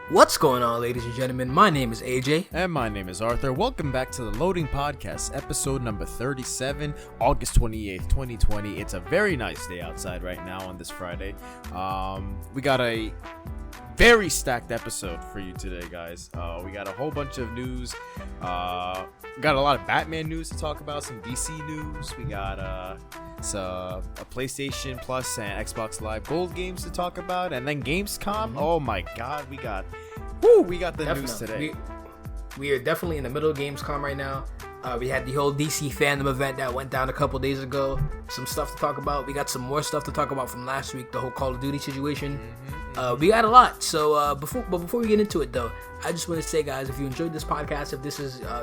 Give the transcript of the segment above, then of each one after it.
What's going on, ladies and gentlemen? My name is AJ. And my name is Arthur. Welcome back to the Loading Podcast, episode number 37, August 28th, 2020. It's a very nice day outside right now on this Friday. We got a very stacked episode for you today, guys. We got a whole bunch of news. Got a lot of Batman news to talk about, some DC news. We got a PlayStation Plus and Xbox Live Gold games to talk about, and then Gamescom. Oh my God, we got the news today. We are definitely in the middle of Gamescom right now. We had the whole DC FanDome event that went down a couple days ago. Some stuff to talk about. We got some more stuff to talk about from last week, the whole Call of Duty situation. We got a lot. So before we get into it, though, I just want to say, guys, if you enjoyed this podcast,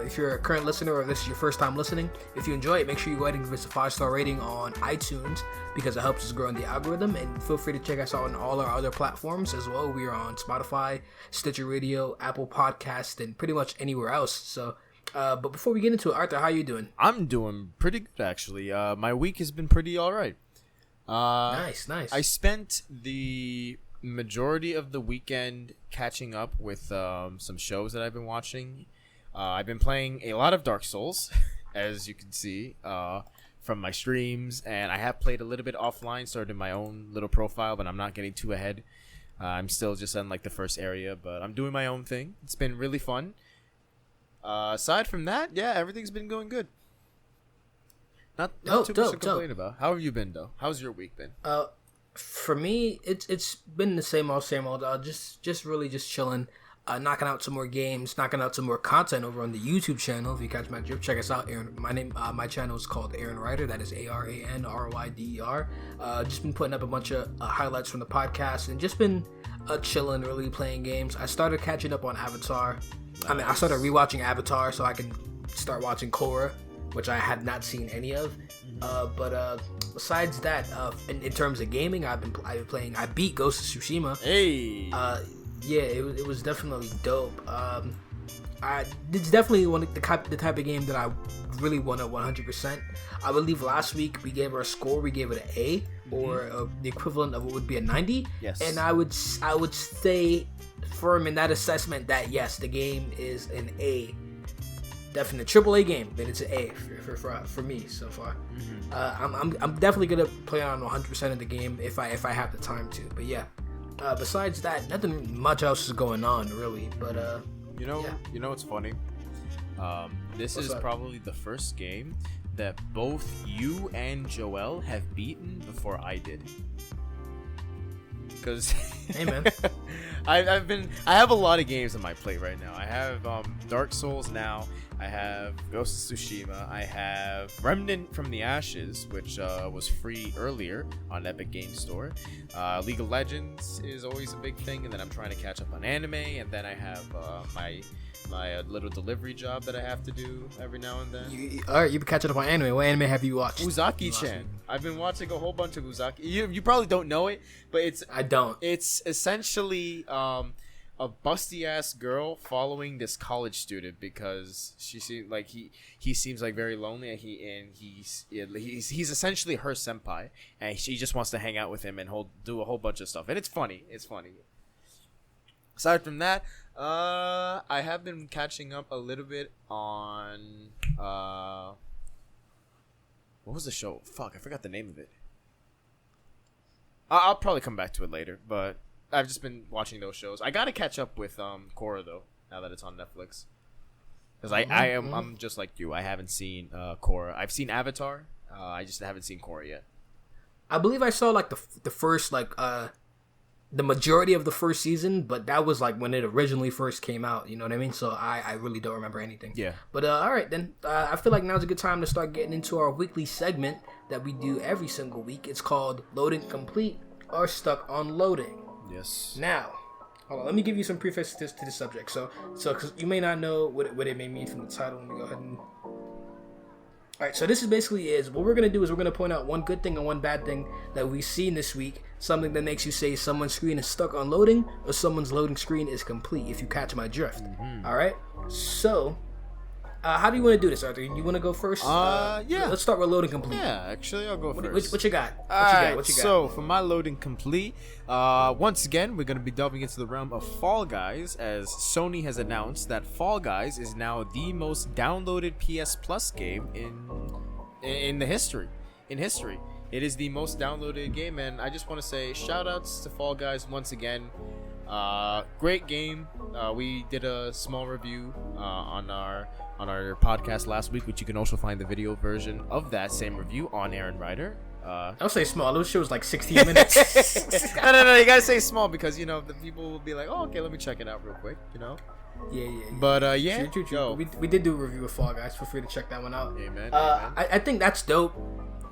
if you're a current listener or this is your first time listening, if you enjoy it, make sure you go ahead and give us a 5-star rating on iTunes because it helps us grow in the algorithm. And feel free to check us out on all our other platforms as well. We are on Spotify, Stitcher Radio, Apple Podcast, and pretty much anywhere else. So. But before we get into it, Arthur, how are you doing? I'm doing pretty good, actually. My week has been pretty all right. Nice. I spent the majority of the weekend catching up with some shows that I've been watching. I've been playing a lot of Dark Souls, as you can see from my streams, and I have played a little bit offline, started my own little profile, but I'm not getting too ahead. I'm still just in like the first area, but I'm doing my own thing. It's been really fun. Aside from that, yeah, everything's been going good. Not too much to complain about. How have you been, though? How's your week been? For me, it's been the same old. Just really chilling, knocking out some more games, knocking out some more content over on the YouTube channel. If you catch my drip, check us out. Aaron, my channel is called Aaron Ryder. That is ARANRYDER. Just been putting up a bunch of highlights from the podcast and just been chilling, really playing games. I started catching up on Avatar. Nice. I mean, I started rewatching Avatar so I can start watching Korra, which I had not seen any of. But besides that, in terms of gaming, I've been playing. I beat Ghost of Tsushima. Hey. Yeah, it was definitely dope. It's definitely the type of game that I really want to 100%. I believe last week we gave her a score. We gave it an A, or the equivalent of what would be a 90. Yes. And I would stay firm in that assessment that yes, the game is an A. Definite AAA game, then it's an A for me so far. I'm definitely gonna play on 100% of the game if I have the time to. But yeah, besides that, nothing much else is going on really. But you know what's funny? This is probably the first game that both you and Joel have beaten before I did. Because hey man, I have a lot of games on my plate right now. I have Dark Souls now. I have Ghost of Tsushima. I have Remnant from the Ashes, which was free earlier on Epic Games Store. League of Legends is always a big thing, and then I'm trying to catch up on anime, and then I have my little delivery job that I have to do every now and then. Alright, you've been catching up on anime. What anime have you watched? Uzaki-chan. I've been watching a whole bunch of Uzaki. You probably don't know it, but I don't. It's essentially a busty ass girl following this college student because she seems like he seems like very lonely, and he's essentially her senpai, and she just wants to hang out with him and do a whole bunch of stuff, and it's funny. Aside from that, I have been catching up a little bit on what was the show? Fuck, I forgot the name of it. I'll probably come back to it later, but I've just been watching those shows. I gotta catch up with Korra though, now that it's on Netflix. Because I'm just like you. I haven't seen Korra. I've seen Avatar. I just haven't seen Korra yet. I believe I saw like the first the majority of the first season, but that was like when it originally first came out. You know what I mean? So I really don't remember anything. Yeah. But all right then. I feel like now's a good time to start getting into our weekly segment that we do every single week. It's called Loading Complete or Stuck on Loading. Yes. Now, hold on. Let me give you some preface to the subject. So, because you may not know what it may mean from the title. Let me go ahead and. All right. So this is basically what we're gonna do is we're gonna point out one good thing and one bad thing that we've seen this week. Something that makes you say someone's screen is stuck on loading or someone's loading screen is complete. If you catch my drift. All right. So, How do you want to do this, Arthur? You want to go first? Yeah. Let's start with loading complete. Yeah, actually, I'll go first. What you got? What you got? So, for my loading complete, once again, we're going to be delving into the realm of Fall Guys, as Sony has announced that Fall Guys is now the most downloaded PS Plus game in history. It is the most downloaded game, and I just want to say shout-outs to Fall Guys once again. Great game. We did a small review on our podcast last week, which you can also find the video version of that same review on Aaron Ryder. I'll say small. Those shows like 16 minutes. No. You gotta say small because the people will be like, oh, okay, let me check it out real quick. Yeah. But yeah, true. We did do a review of Fall Guys. Feel free to check that one out. Amen. I think that's dope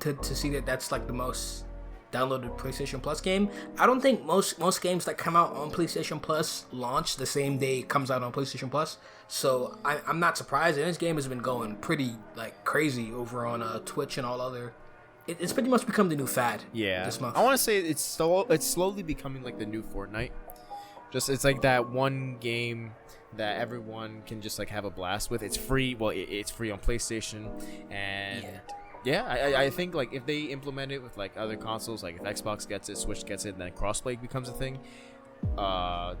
to see that's like the most downloaded PlayStation Plus game. I don't think most games that come out on PlayStation Plus launch the same day it comes out on PlayStation Plus. So I'm not surprised. And this game has been going pretty like crazy over on Twitch and all other. It's pretty much become the new fad. Yeah, this month. I want to say it's slowly becoming like the new Fortnite. It's like that one game that everyone can just like have a blast with. It's free. Well, it's free on PlayStation, and I think like if they implement it with like other consoles, like if Xbox gets it, Switch gets it, and then crossplay becomes a thing,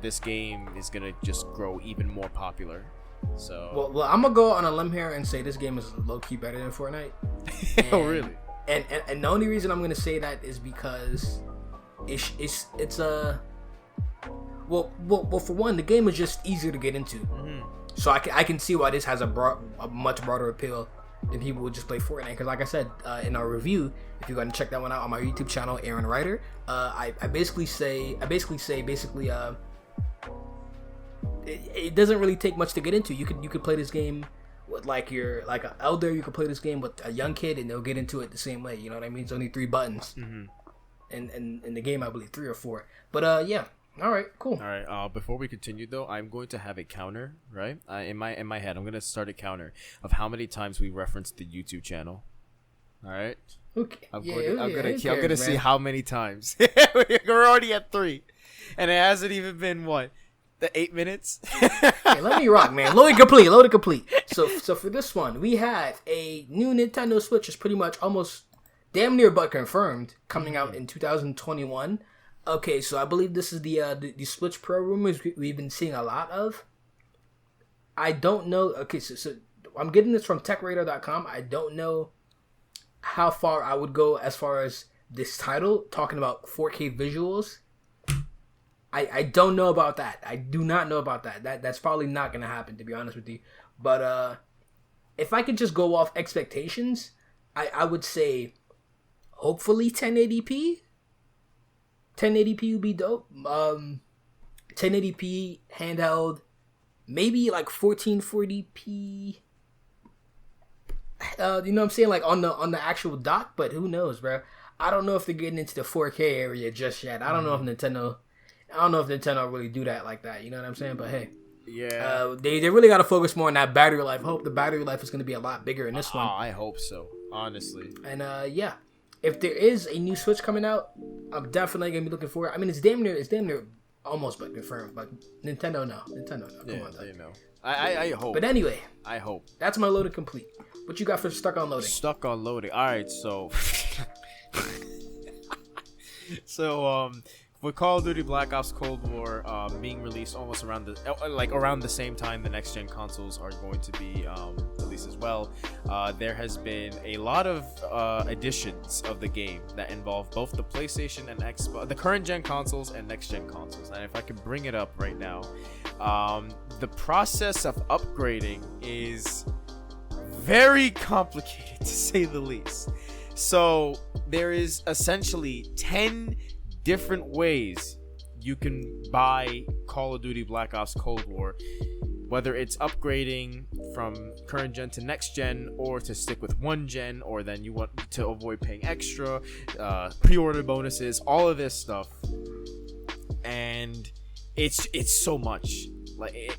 this game is gonna just grow even more popular. So well, I'm gonna go on a limb here and say this game is low key better than Fortnite. Oh, really? And the only reason I'm gonna say that is because it's a well for one, the game is just easier to get into. Mm-hmm. So I can see why this has a much broader appeal than people would just play Fortnite. Because like I said in our review, if you go and check that one out on my YouTube channel, Aaron Ryder, I basically say it doesn't really take much to get into. You could play this game with like an elder. You could play this game with a young kid and they'll get into it the same way. You know what I mean? It's only 3 buttons, and in the game I believe 3 or 4. But yeah. All right, cool. All right. Before we continue, though, I'm going to have a counter, right? In my head, I'm going to start a counter of how many times we referenced the YouTube channel. All right. Okay. I'm going to see how many times. We're already at 3, and it hasn't even been the 8 minutes. Hey, let me rock, man. Loaded complete. So for this one, we have a new Nintendo Switch. Is pretty much almost damn near but confirmed coming out in 2021. Okay, so I believe this is the Switch Pro rumors we've been seeing a lot of. I don't know. Okay, so I'm getting this from TechRadar.com. I don't know how far I would go as far as this title talking about 4K visuals. I don't know about that. I do not know about that. That's probably not gonna happen, to be honest with you. But if I could just go off expectations, I would say hopefully 1080p. 1080p would be dope. 1080p handheld, maybe like 1440p. You know what I'm saying? Like on the actual dock, but who knows, bro? I don't know if they're getting into the 4K area just yet. I don't know if Nintendo really do that like that. You know what I'm saying? But hey, yeah, they really got to focus more on that battery life. I hope the battery life is going to be a lot bigger in this one. I hope so, honestly. And yeah. If there is a new Switch coming out, I'm definitely gonna be looking for it. I mean, it's damn near almost but confirmed. But Nintendo, no. Come on, you know. I hope. But anyway, I hope that's my loaded complete. What you got for stuck on loading? Stuck on loading. All right, so with Call of Duty Black Ops Cold War being released almost around the same time the next gen consoles are going to be released as well, there has been a lot of additions of the game that involve both the PlayStation and Xbox, the current gen consoles and next gen consoles. And if I can bring it up right now, the process of upgrading is very complicated to say the least. So there is essentially 10 different ways you can buy Call of Duty Black Ops Cold War, whether it's upgrading from current gen to next gen, or to stick with one gen, or then you want to avoid paying extra, pre-order bonuses, all of this stuff. And it's so much.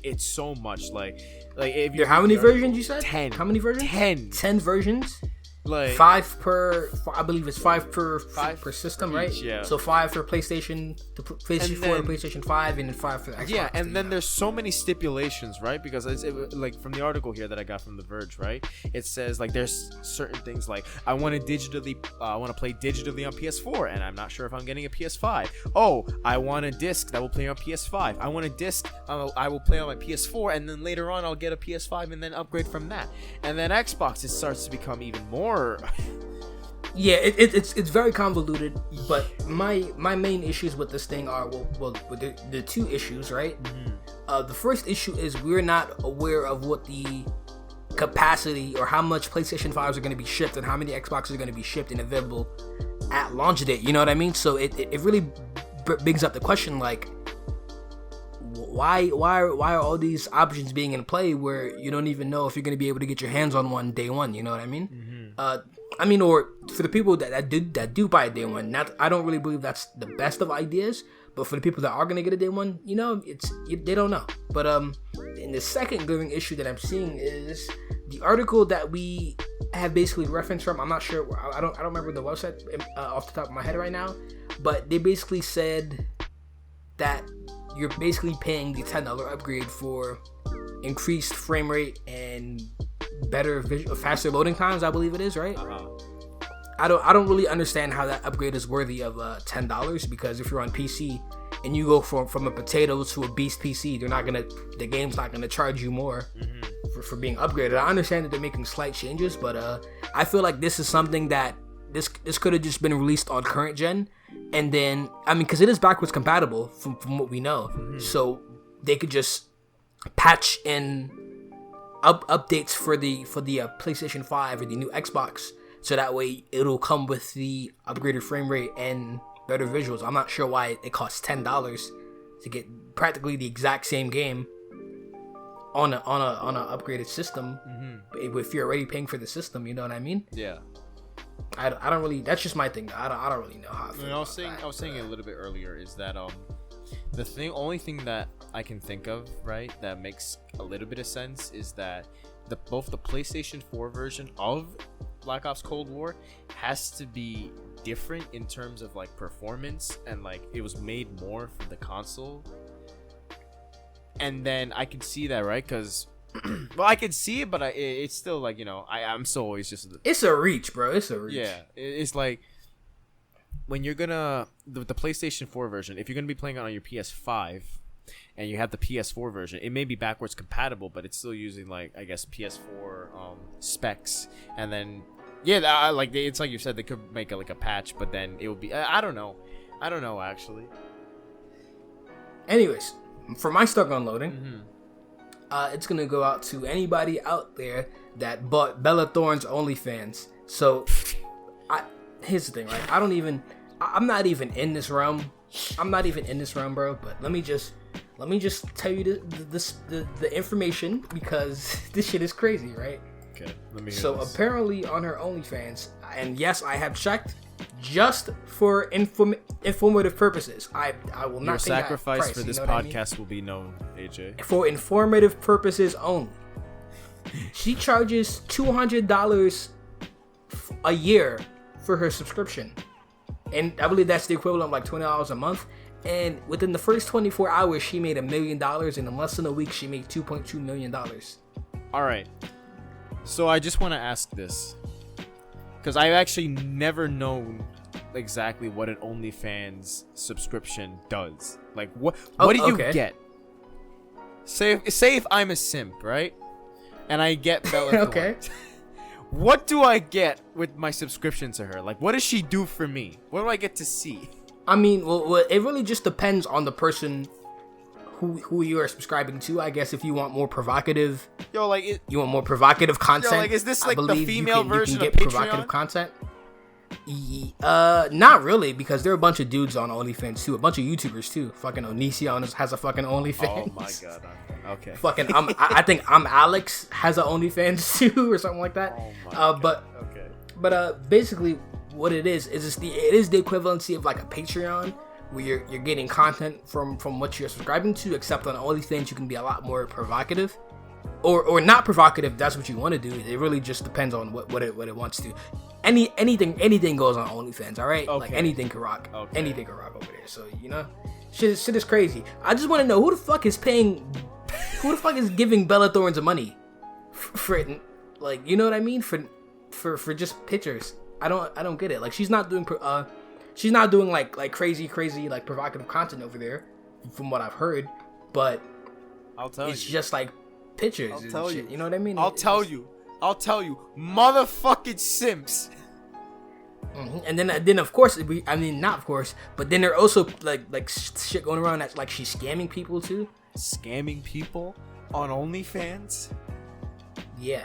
It's so much. Like if you how many versions you said? 10. How many versions? 10 versions. Like I believe it's five per system, right? Yeah. So 5 for PlayStation, PlayStation 4, and PlayStation 5, and then 5 for the Xbox. Yeah, and then there's so many stipulations, right? Because like from the article here that I got from The Verge, right? It says like there's certain things like I want to play digitally on PS4, and I'm not sure if I'm getting a PS5. Oh, I want a disc that will play on PS5. I want a disc I will play on my PS4, and then later on I'll get a PS5 and then upgrade from that. And then Xbox, it starts to become even more. Yeah, it's very convoluted, but my main issues with this thing are the two issues, right? The first issue is we're not aware of what the capacity or how much PlayStation 5s are going to be shipped and how many Xboxes are going to be shipped and available at launch date. You know what I mean? So it really brings up the question, like, why are all these options being in play where you don't even know if you're going to be able to get your hands on one day one? You know what I mean? Or for the people that do buy a day one, I don't really believe that's the best of ideas. But for the people that are going to get a day one, they don't know. But in the second glaring issue that I'm seeing is the article that we have basically referenced from. I'm not sure. I don't remember the website off the top of my head right now. But they basically said that you're basically paying the $10 upgrade for increased frame rate and better faster loading times, I believe it is, right? I don't really understand how that upgrade is worthy of $10, because if you're on PC and you go from a potato to a beast PC, the game's not gonna charge you more for being upgraded. I understand that they're making slight changes, but I feel like this is something that this could have just been released on current gen, and then because it is backwards compatible from what we know, so they could just patch in updates for the PlayStation 5 or the new Xbox, so that way it'll come with the upgraded frame rate and better visuals. I'm not sure why it costs $10 to get practically the exact same game on a upgraded system. If you're already paying for the system, you know what I mean? Yeah. I don't really. That's just my thing. I don't really know how. I was saying it a little bit earlier is that only thing that I can think of, right, that makes a little bit of sense is that both the PlayStation 4 version of Black Ops Cold War has to be different in terms of like performance, and like it was made more for the console. And then I can see that, right? Because well, I can see it, but it's still like, I'm still always just. It's a reach, bro. It's a reach. Yeah, it's like when you're gonna the PlayStation 4 version. If you're gonna be playing it on your PS5 and you have the PS4 version, it may be backwards compatible, but it's still using like, I guess, PS4 specs. And then it's like you said, they could make a patch, but then it would be I don't know actually. Anyways, for my stuck on loading. It's gonna go out to anybody out there that bought Bella Thorne's OnlyFans. So, here's the thing, right? I'm not even in this realm. Bro. But let me just tell you the information, because this shit is crazy, right? Okay. Let me hear So this. apparently on her OnlyFans, and yes, I have checked, just for informative purposes. I will not Your pay sacrifice that price, for this podcast will be known, AJ. For informative purposes only. She charges $200 a year for her subscription, and I believe that's the equivalent of like $20 a month. And within the first 24 hours, she made $1 million, and in less than a week, she made $2.2 million. All right. So I just want to ask this, because I've actually never known exactly what an OnlyFans subscription does. Like, what do you get? Say if I'm a simp, right? And I get Bella Thorne. Okay. What do I get with my subscription to her? Like, what does she do for me? What do I get to see? Well, it really just depends on the person who you are subscribing to. I guess if you want more provocative, you want more provocative content. Is this like the female version you can of get Patreon? Provocative content. Not really, because there are a bunch of dudes on OnlyFans too, a bunch of YouTubers too. Fucking Onision has a fucking OnlyFans. Oh my god. Okay. Fucking I think Alex has a OnlyFans too, or something like that. Oh my god. But basically what it is the equivalency of like a Patreon, where you're getting content from what you're subscribing to, except on OnlyFans you can be a lot more provocative. or not provocative. That's what you want to do. It really just depends on what it wants to. Anything goes on OnlyFans. All right, like anything can rock. Okay. Anything can rock over there. So shit is crazy. I just want to know who the fuck is giving Bella Thorne the money for it, like, you know what I mean, for just pictures. I don't get it. Like, she's not doing like crazy like provocative content over there, from what I've heard. But it's just like pictures. I'll tell you. You know what I mean? I'll tell you, motherfucking simps. Mm-hmm. And then of course not of course, but then there are also like shit going around that's like she's scamming people too. Scamming people on OnlyFans? Yeah.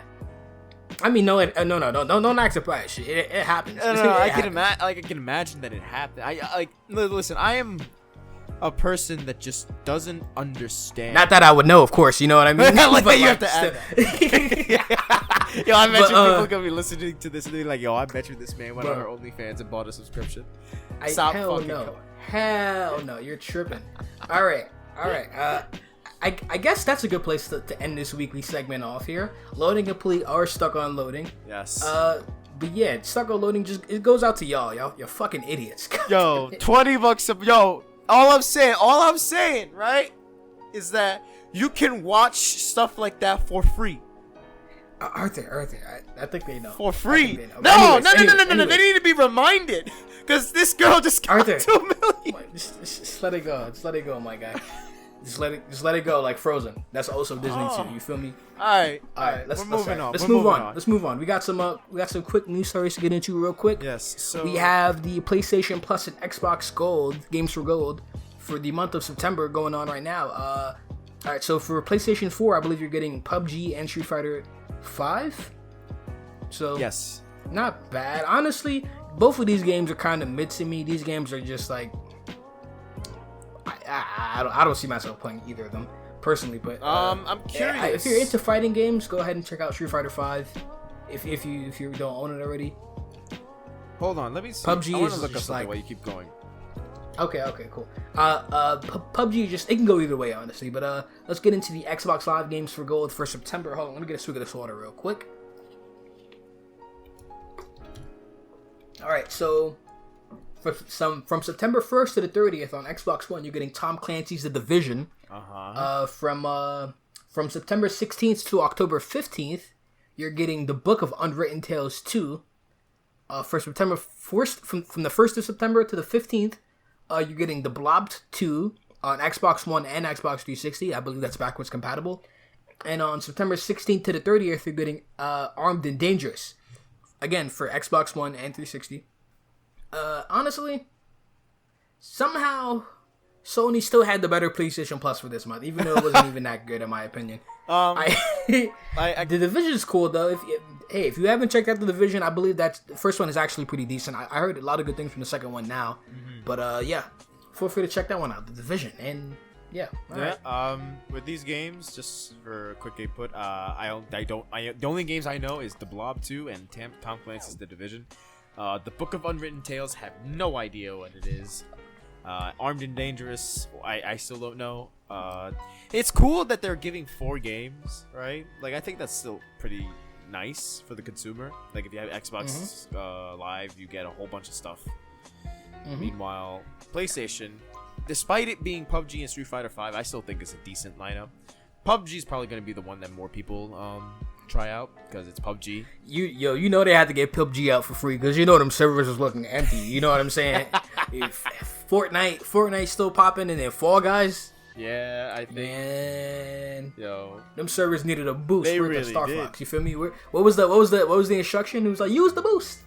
I mean, don't act surprised. It happens. No, I can imagine that it happened. Listen. I am a person that just doesn't understand. Not that I would know, of course. You know what I mean? You have to add that. Yo, I bet you people gonna be listening to this and be like, "Yo, I bet you this man went on her OnlyFans and bought a subscription." Hell no, you're tripping. All right. I guess that's a good place to end this weekly segment off here. Loading complete or stuck on loading. Yes. But yeah, stuck on loading. It goes out to y'all. You're fucking idiots. Yo, $20 yo. All I'm saying, right, is that you can watch stuff like that for free. Arthur, I think they know. For free. No. They need to be reminded, because this girl just got Arthur, 2 million. Just let it go, my guy. Just let it go, like Frozen. That's also Disney too. You feel me? All right. Let's move on. We got some quick news stories to get into real quick. Yes. So we have the PlayStation Plus and Xbox Gold games for Gold for the month of September going on right now. All right. So for PlayStation 4, I believe you're getting PUBG and Street Fighter 5. So yes, not bad. Honestly, both of these games are kind of mid to me. These games are just like. I don't see myself playing either of them personally, but I'm curious. If you're into fighting games, go ahead and check out Street Fighter 5. If you don't own it already. Hold on, let me see. PUBG I want to is look up just something while you keep going. Okay, cool. PUBG it can go either way, honestly. But let's get into the Xbox Live games for Gold for September. Hold on, let me get a swig of this water real quick. All right, so. From September 1st to the 30th on Xbox One, you're getting Tom Clancy's The Division. From September 16th to October 15th, you're getting The Book of Unwritten Tales 2. For September 1st, from the 1st of September to the 15th, you're getting The Blob 2 on Xbox One and Xbox 360. I believe that's backwards compatible. And on September 16th to the 30th, you're getting Armed and Dangerous. Again, for Xbox One and 360. Honestly, somehow Sony still had the better PlayStation Plus for this month, even though it wasn't even that good in my opinion. The Division is cool though. If you haven't checked out The Division, I believe that the first one is actually pretty decent. I heard a lot of good things from the second one now, but yeah, feel free to check that one out, The Division, and yeah. Right. With these games, just for a quick input, the only games I know is The Blob 2 and Tom Clancy's The Division. The Book of Unwritten Tales, have no idea what it is. Armed and Dangerous, I still don't know. It's cool that they're giving 4 games, right? Like, I think that's still pretty nice for the consumer. Like, if you have Xbox Live, you get a whole bunch of stuff. Meanwhile, PlayStation, despite it being PUBG and Street Fighter 5, I still think it's a decent lineup. PUBG is probably going to be the one that more people try out because it's PUBG. You know they had to get PUBG out for free because you know them servers was looking empty. You know what I'm saying? Fortnite still popping, and then Fall Guys. Yeah, I think. Man, yo, them servers needed a boost. They for really the Star did. Fox. You feel me? What was the instruction? It was like, use the boost.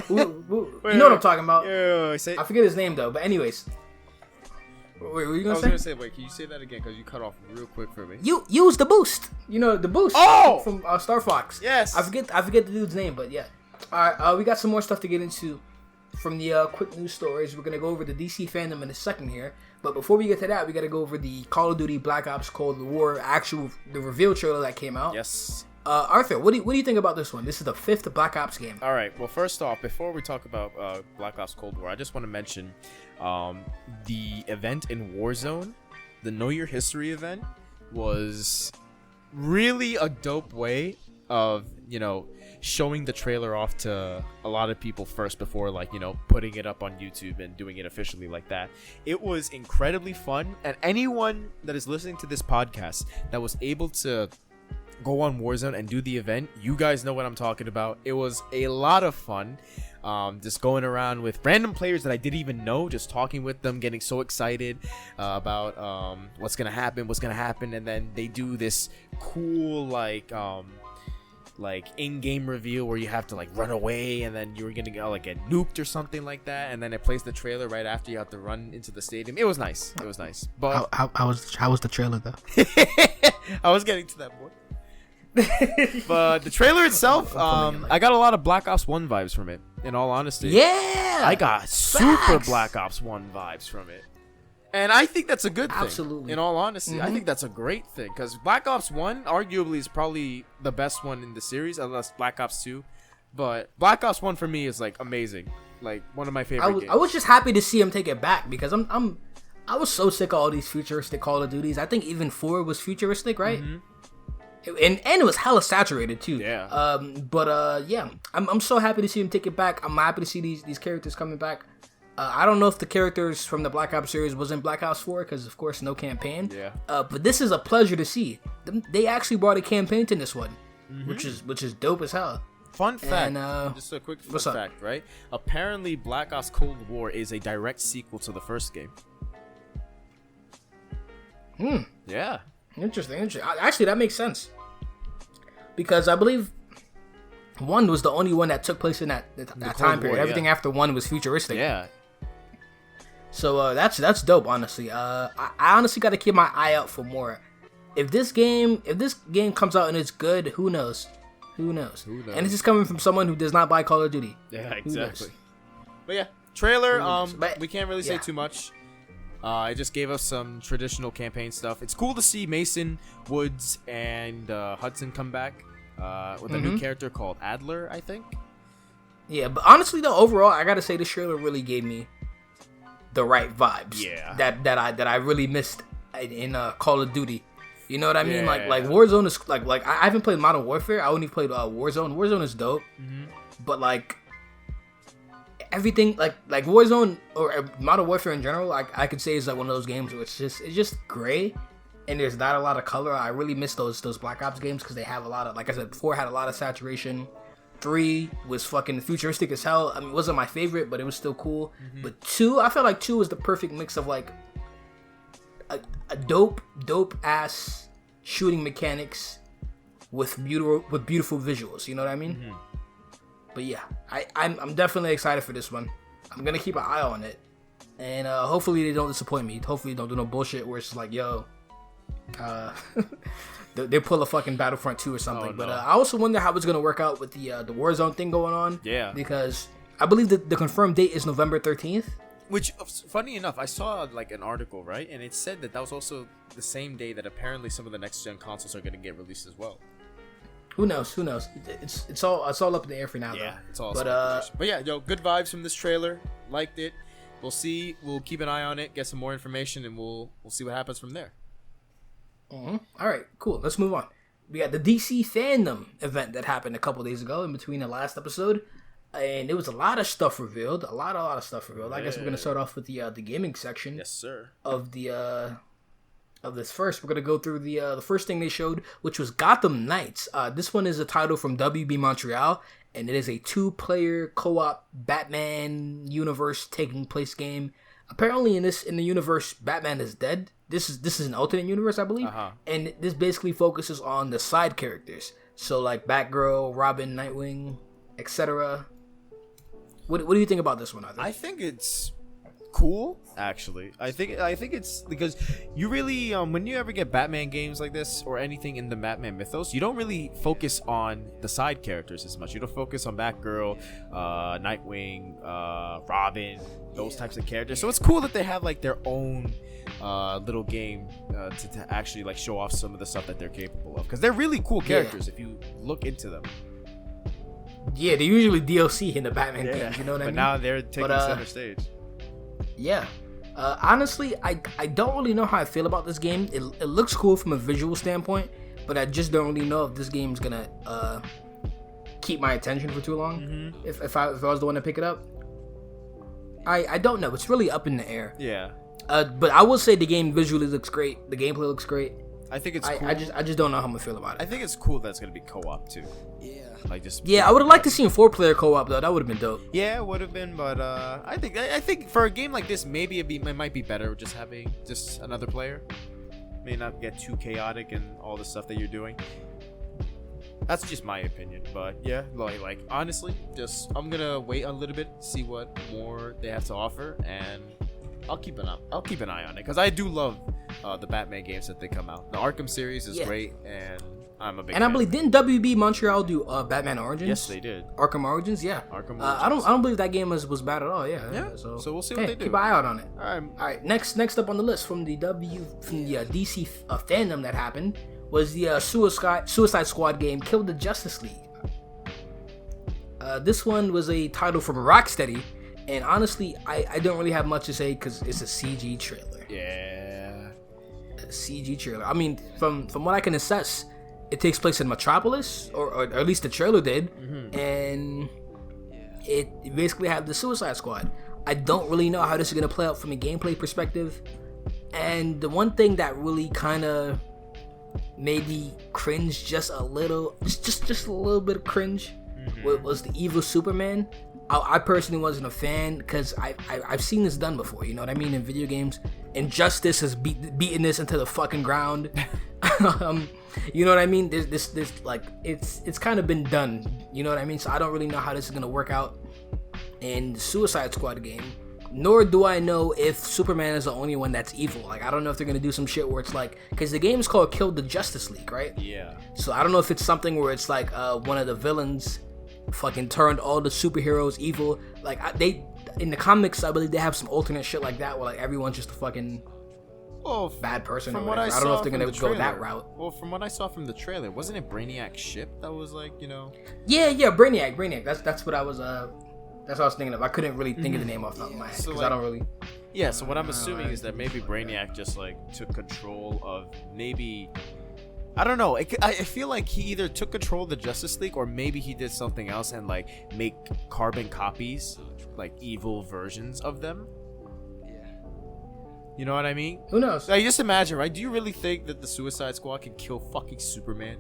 You know what I'm talking about? I forget his name though. But anyways. Wait, what were you gonna say? I was gonna say, wait, can you say that again? Because you cut off real quick for me. You use the boost. You know the boost. From Star Fox. Yes. I forget the dude's name, but yeah. All right, we got some more stuff to get into from the quick news stories. We're gonna go over the DC FanDome in a second here, but before we get to that, we gotta go over the Call of Duty Black Ops Cold War the reveal trailer that came out. Yes. Arthur, what do you think about this one? This is the 5th Black Ops game. All right. Well, first off, before we talk about Black Ops Cold War, I just want to mention the event in Warzone, the Know Your History event, was really a dope way of, showing the trailer off to a lot of people first before, like, putting it up on YouTube and doing it officially like that. It was incredibly fun, and anyone that is listening to this podcast that was able to go on Warzone and do the event, you guys know what I'm talking about. It was a lot of fun. Just going around with random players that I didn't even know, just talking with them, getting so excited about what's gonna happen, and then they do this cool like in-game reveal where you have to like run away, and then you're gonna go like get nuked or something like that, and then it plays the trailer right after you have to run into the stadium. It was nice. But how was the trailer though? I was getting to that point. But the trailer itself, I got a lot of Black Ops 1 vibes from it, in all honesty. Yeah, I got super Black Ops 1 vibes from it. And I think that's a good thing. Absolutely. In all honesty, I think that's a great thing, because Black Ops 1 arguably is probably the best one in the series, unless Black Ops 2. But Black Ops 1 for me is like amazing, like one of my favorite games. I was just happy to see him take it back, because I was so sick of all these futuristic Call of Duties. I think even 4 was futuristic, right? Mm-hmm. And it was hella saturated too. Yeah. Yeah, I'm so happy to see him take it back. I'm happy to see these characters coming back. I don't know if the characters from the Black Ops series was in Black Ops 4, because of course no campaign. Yeah. But this is a pleasure to see. They actually brought a campaign to this one, which is dope as hell. Fun fact, and, just a quick fun fact, right? Apparently, Black Ops Cold War is a direct sequel to the first game. Yeah. Interesting. Actually, that makes sense, because I believe 1 was the only one that took place in that time period. Everything after 1 was futuristic. Yeah. So that's dope, honestly. I honestly got to keep my eye out for more. If this game comes out and it's good, who knows? And this is coming from someone who does not buy Call of Duty. Yeah, exactly. But yeah, trailer. We can't really say too much. It just gave us some traditional campaign stuff. It's cool to see Mason, Woods, and Hudson come back with a new character called Adler, I think. Yeah, but honestly though, overall, I gotta say this trailer really gave me the right vibes. Yeah. That I really missed in Call of Duty. You know what I mean? Like Warzone is like I haven't played Modern Warfare. I only played Warzone. Warzone is dope, but like everything like Warzone or Modern Warfare in general, I could say is like one of those games where it's just gray and there's not a lot of color. I really miss those Black Ops games because they have a lot of, like I said, 4 had a lot of saturation. 3 was fucking futuristic as hell. I mean, it wasn't my favorite, but it was still cool. But 2, I felt like 2 was the perfect mix of like a dope ass shooting mechanics with beautiful visuals. You know what I mean? But yeah, I'm definitely excited for this one. I'm gonna keep an eye on it, and hopefully they don't disappoint me. Hopefully they don't do no bullshit where it's just like, yo, they pull a fucking Battlefront 2 or something. But I also wonder how it's gonna work out with the Warzone thing going on. Yeah, because I believe that the confirmed date is November 13th. Which, funny enough, I saw like an article, right, and it said that was also the same day that apparently some of the next gen consoles are gonna get released as well. Who knows? It's all up in the air for now. Yeah, though. it's all. But yeah, yo, good vibes from this trailer. Liked it. We'll see. We'll keep an eye on it. Get some more information, and we'll see what happens from there. All right, cool. Let's move on. We got the DC FanDome event that happened a couple days ago in between the last episode, and there was a lot of stuff revealed. A lot of stuff revealed. I guess we're gonna start off with the gaming section. Yes, sir. Of this first, we're gonna go through the first thing they showed, which was Gotham Knights. This one is a title from WB Montreal, and it is a 2-player co-op Batman universe taking place game. Apparently, in the universe, Batman is dead. This is an alternate universe, I believe, and this basically focuses on the side characters. So like Batgirl, Robin, Nightwing, etc. What do you think about this one? I think it's cool, actually. I think it's because you really when you ever get Batman games like this or anything in the Batman mythos, you don't really focus on the side characters as much. You don't focus on Batgirl, Nightwing, Robin, those types of characters. So it's cool that they have like their own little game to actually like show off some of the stuff that they're capable of, because they're really cool characters if you look into them. Yeah, they're usually DLC in the Batman games, you know what I mean? But now they're taking center stage. Yeah. Honestly, I don't really know how I feel about this game. It looks cool from a visual standpoint, but I just don't really know if this game's gonna keep my attention for too long. Mm-hmm. If I was the one to pick it up, I don't know. It's really up in the air. Yeah. But I will say the game visually looks great. The gameplay looks great. I think it's cool. I just don't know how I'm gonna feel about it. I think it's cool that it's gonna be co-op too. Yeah. I would have liked to see 4-player co-op though. That would have been dope. Yeah, it would have been, but I think for a game like this, maybe it might be better just having just another player. May not get too chaotic and all the stuff that you're doing. That's just my opinion, but yeah, like honestly, just I'm gonna wait a little bit, see what more they have to offer, and I'll keep an eye on it because I do love the Batman games that they come out. The Arkham series is great, and I'm a big. And fan. I believe didn't WB Montreal do Batman Origins? Yes, they did. Arkham Origins, yeah. Arkham Origins. I don't believe that game was bad at all. Yeah. So we'll see what they do. Keep an eye out on it. All right. Next up on the list from the DC FanDome that happened was the Suicide Squad game, Kill the Justice League. This one was a title from Rocksteady, and honestly, I don't really have much to say because it's a CG trailer. Yeah. A CG trailer. I mean, from what I can assess, it takes place in Metropolis, or at least the trailer did, and it basically had the Suicide Squad. I don't really know how this is going to play out from a gameplay perspective, and the one thing that really kind of made me cringe just a little, just a little bit of cringe, was the evil Superman. I personally wasn't a fan because I've seen this done before, you know what I mean, in video games. Injustice has beaten this into the fucking ground. You know what I mean? This like it's kind of been done. You know what I mean? So I don't really know how this is gonna work out in the Suicide Squad game. Nor do I know if Superman is the only one that's evil. Like I don't know if they're gonna do some shit where it's like, because the game is called Kill the Justice League, right? Yeah. So I don't know if it's something where it's like one of the villains fucking turned all the superheroes evil. Like they in the comics, I believe they have some alternate shit like that where like everyone's just a fucking bad person. Or whatever. I don't know if they're gonna go that route. Well, from what I saw from the trailer, wasn't it Brainiac's ship that was like, you know? Yeah, Brainiac. That's what I was. That's what I was thinking of. I couldn't really think of the name off the top of my head because like, I don't really. Yeah, so what I'm assuming is that maybe Brainiac just like took control of maybe. I don't know. I feel like he either took control of the Justice League or maybe he did something else and like make carbon copies, like evil versions of them. You know what I mean? Who knows? Like, just imagine, right? Do you really think that the Suicide Squad can kill fucking Superman?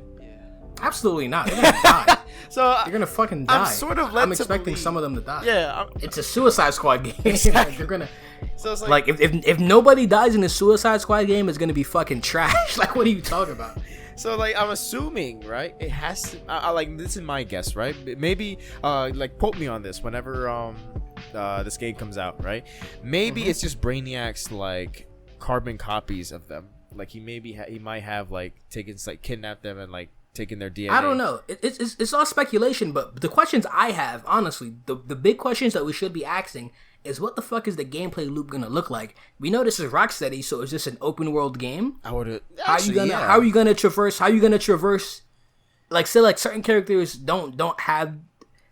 Absolutely not. They're gonna die. So they're gonna fucking die. I'm sort of led I'm expecting believe. Some of them to die. Yeah, it's a Suicide Squad game. Exactly. They're gonna. So it's like if nobody dies in the Suicide Squad game, it's gonna be fucking trash. Like what are you talking about? So like I'm assuming, right? It has to. I like this is my guess, right? Maybe like quote me on this whenever this game comes out, right? Maybe it's just Brainiac's like carbon copies of them. Like he might have like kidnapped them and like taken their DNA. I don't know. It's all speculation, but the questions I have, honestly, the big questions that we should be asking is what the fuck is the gameplay loop gonna look like? We know this is Rocksteady, so is this an open world game? I would. How are you gonna traverse? Like say like certain characters don't have.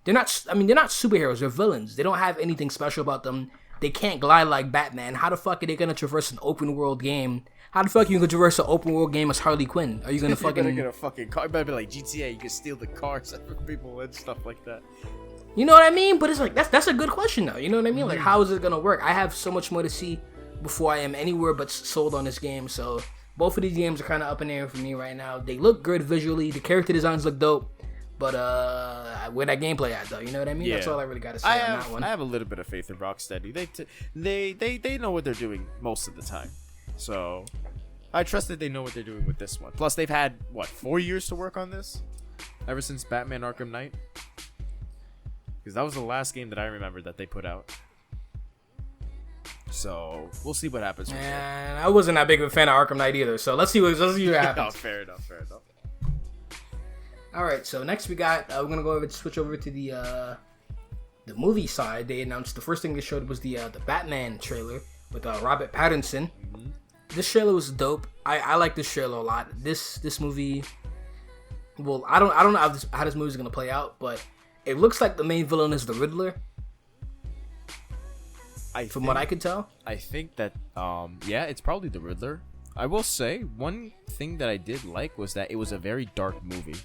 They're not superheroes. They're villains. They don't have anything special about them. They can't glide like Batman. How the fuck are they gonna traverse an open world game? How the fuck are you gonna traverse an open world game as Harley Quinn? Are you gonna fucking? You better get a fucking car. It better be like GTA. You can steal the cars from people and stuff like that. You know what I mean? But it's like that's a good question though. You know what I mean? Like how is it gonna work? I have so much more to see before I am anywhere but sold on this game. So both of these games are kind of up in the air for me right now. They look good visually. The character designs look dope. But where that gameplay at though? You know what I mean? Yeah. That's all I really gotta say on that one. I have a little bit of faith in Rocksteady. They know what they're doing most of the time. So I trust that they know what they're doing with this one. Plus they've had 4 years to work on this, ever since Batman Arkham Knight. Because that was the last game that I remember that they put out. So we'll see what happens. And I wasn't that big of a fan of Arkham Knight either. So let's see what happens. No, fair enough. All right. So next we got we're gonna switch over to the movie side. They announced the first thing they showed was the Batman trailer with Robert Pattinson. Mm-hmm. This trailer was dope. I like this trailer a lot. This movie. Well, I don't know how this movie is gonna play out, but it looks like the main villain is the Riddler. From what I could tell, I think that it's probably the Riddler. I will say one thing that I did like was that it was a very dark movie.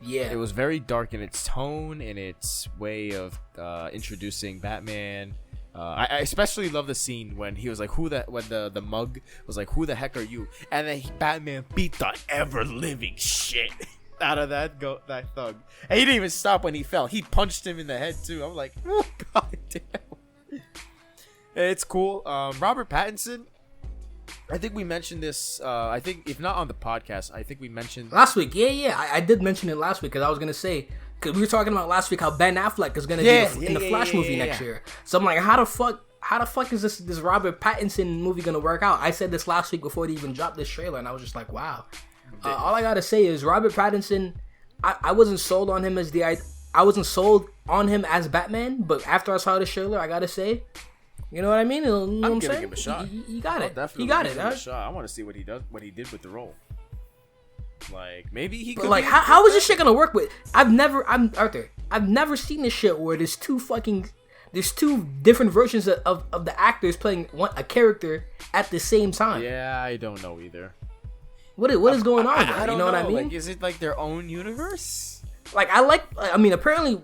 Yeah, it was very dark in its tone and its way of introducing Batman. I especially love the scene when he was like, when the mug was like, who the heck are you? And then Batman beat the ever living shit out of that thug. And he didn't even stop when he fell. He punched him in the head too. I'm like, oh god damn. It's cool. Robert Pattinson. I think we mentioned this. I think if not on the podcast, I think we mentioned last week. Yeah. I did mention it last week because I was gonna say, because we were talking about last week how Ben Affleck is gonna be in the Flash movie next year. So I'm like, how the fuck is this Robert Pattinson movie gonna work out? I said this last week before they even dropped this trailer, and I was just like, wow. All I gotta say is Robert Pattinson. I wasn't sold on him I wasn't sold on him as Batman, but after I saw the trailer, I gotta say, you know what I mean? You know what I'm gonna saying? give him a shot. You got it. Definitely You got it. Give him a shot. I want to see what he did with the role. Like maybe he. Could like how is this shit gonna work with? I've never seen this shit where there's two different versions of the actors playing a character at the same time. Yeah, I don't know either. What is going on? I don't know what I mean? Like, is it like their own universe? Like apparently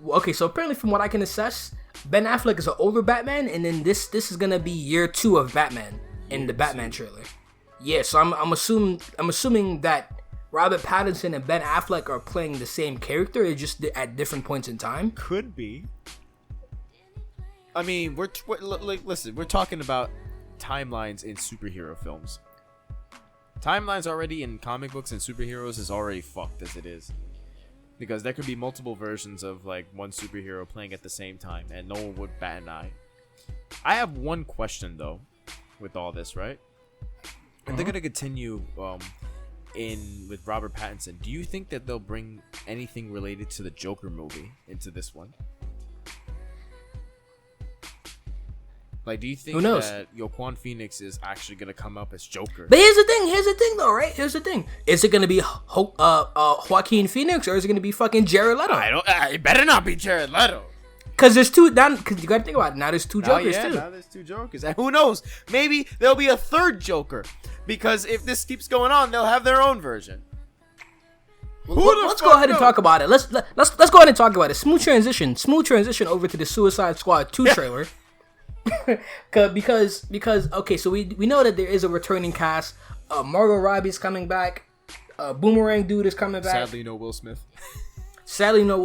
from what I can assess, Ben Affleck is an older Batman, and then this is gonna be year 2 of Batman in the Batman trailer. Yeah, so I'm assuming that Robert Pattinson and Ben Affleck are playing the same character, it's just at different points in time. Could be. I mean, listen, we're talking about timelines in superhero films. Timelines already in comic books and superheroes is already fucked as it is. Because there could be multiple versions of like one superhero playing at the same time and no one would bat an eye. I have one question though with all this, right? If they're gonna continue with Robert Pattinson, do you think that they'll bring anything related to the Joker movie into this one? Like, do you think that Joaquin Phoenix is actually gonna come up as Joker? But here's the thing though, right? Here's the thing. Is it gonna be Joaquin Phoenix or is it gonna be fucking Jared Leto? It better not be Jared Leto. Cause there's two now. Cause you gotta think about it. Now there's two Jokers too. Now there's 2 Jokers, and who knows? Maybe there'll be a 3rd Joker. Because if this keeps going on, they'll have their own version. Let's go ahead and talk about it. Let's go ahead and talk about it. Smooth transition over to the Suicide Squad 2 trailer. because okay, so we know that there is a returning cast. Margot Robbie's coming back. Boomerang dude is coming back. Sadly, no Will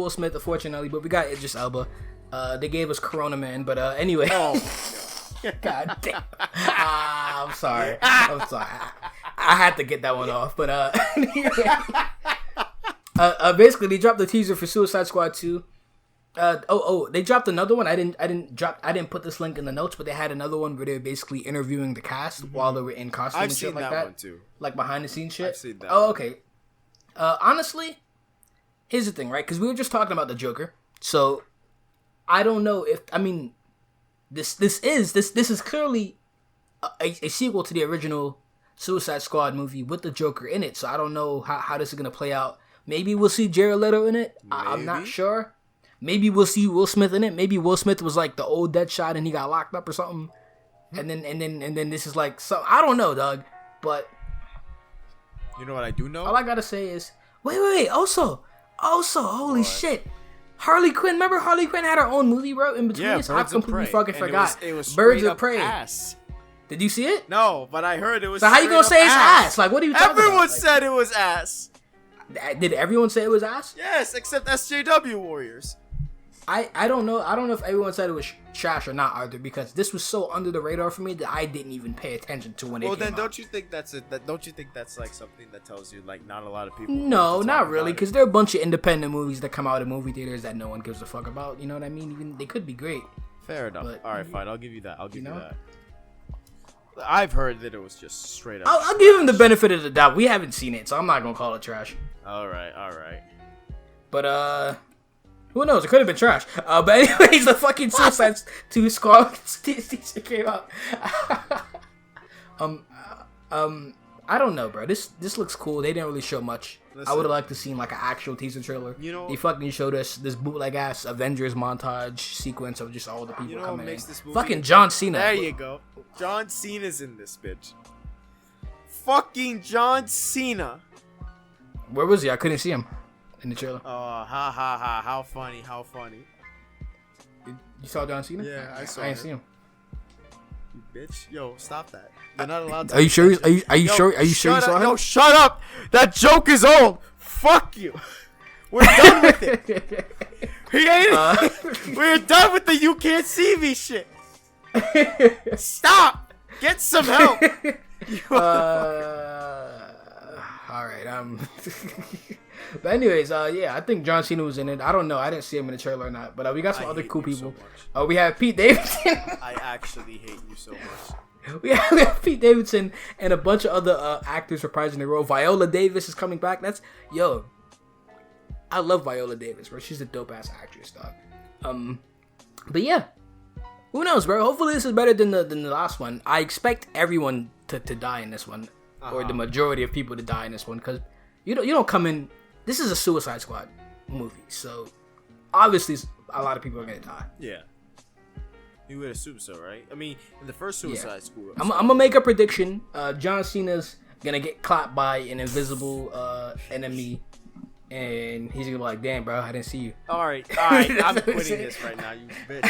Smith, unfortunately, but we got Idris Elba. They gave us Corona Man, but anyway. Oh, god damn. I'm sorry. I had to get that one off, but basically they dropped the teaser for Suicide Squad 2. They dropped another one. I didn't put this link in the notes, but they had another one where they're basically interviewing the cast while they were in costume and shit like that. One too. Like behind the scenes shit. I've seen that. Oh, okay. Honestly, here's the thing, right? Because we were just talking about the Joker, so I don't know if this is clearly a sequel to the original Suicide Squad movie with the Joker in it. So I don't know how this is gonna play out. Maybe we'll see Jared Leto in it. I'm not sure. Maybe we'll see Will Smith in it. Maybe Will Smith was like the old Deadshot and he got locked up or something. And then this is like I don't know, dog. But you know what I do know? All I gotta say is wait. Also, holy shit. Harley Quinn. Remember Harley Quinn had her own movie, bro? In between this, I completely fucking forgot. It was Birds of Prey. Ass. Did you see it? No, but I heard it was. So how you gonna say it's ass? Like, what are you talking about? Everyone said it was ass. Did everyone say it was ass? Yes, except SJW Warriors. I don't know. I don't know if everyone said it was trash or not, Arthur, because this was so under the radar for me that I didn't even pay attention to when it came out. Well, then don't you think that's don't you think that's like something that tells you like not a lot of people? No, not really, because there are a bunch of independent movies that come out in movie theaters that no one gives a fuck about. You know what I mean? Even they could be great. Fair enough. But, all right, fine. I'll give you that. I'll give you that. I've heard that it was just straight up. I'll give him the benefit of the doubt. We haven't seen it, so I'm not gonna call it trash. All right. But who knows? It could have been trash. But anyways, the fucking Suicide 2 Squad teaser came out. I don't know, bro. This looks cool. They didn't really show much. Listen, I would have liked to seen like an actual teaser trailer. You know, they fucking showed us this bootleg ass Avengers montage sequence of just all the people coming in. Fucking John Cena. There you go. John Cena's in this bitch. fucking John Cena. Where was he? I couldn't see him in the trailer. Oh, ha ha ha! How funny! How funny! You saw John Cena? Yeah, I saw. I didn't see him. You bitch! Yo, stop that! You're not allowed to. Are you sure? Are you sure? Are you sure you saw him? No, shut up! That joke is old. Fuck you. We're done with it. We're done with the "you can't see me" shit. Stop. Get some help. All right. But anyways, yeah, I think John Cena was in it. I don't know. I didn't see him in the trailer or not. But we got some other cool people. So we have Pete Davidson. I actually hate you so much. We have Pete Davidson and a bunch of other actors reprising their role. Viola Davis is coming back. I love Viola Davis, bro. She's a dope ass actress, dog. But yeah, who knows, bro? Hopefully this is better than the last one. I expect everyone to die in this one, or the majority of people to die in this one, because you don't come in. This is a Suicide Squad movie, so obviously a lot of people are gonna die. Yeah, you would assume so, right? I mean, in the first Suicide Squad, I'm gonna make a prediction. John Cena's gonna get clapped by an invisible enemy. And he's gonna be like, "Damn, bro, I didn't see you." All right, I'm quitting this right now, you bitch.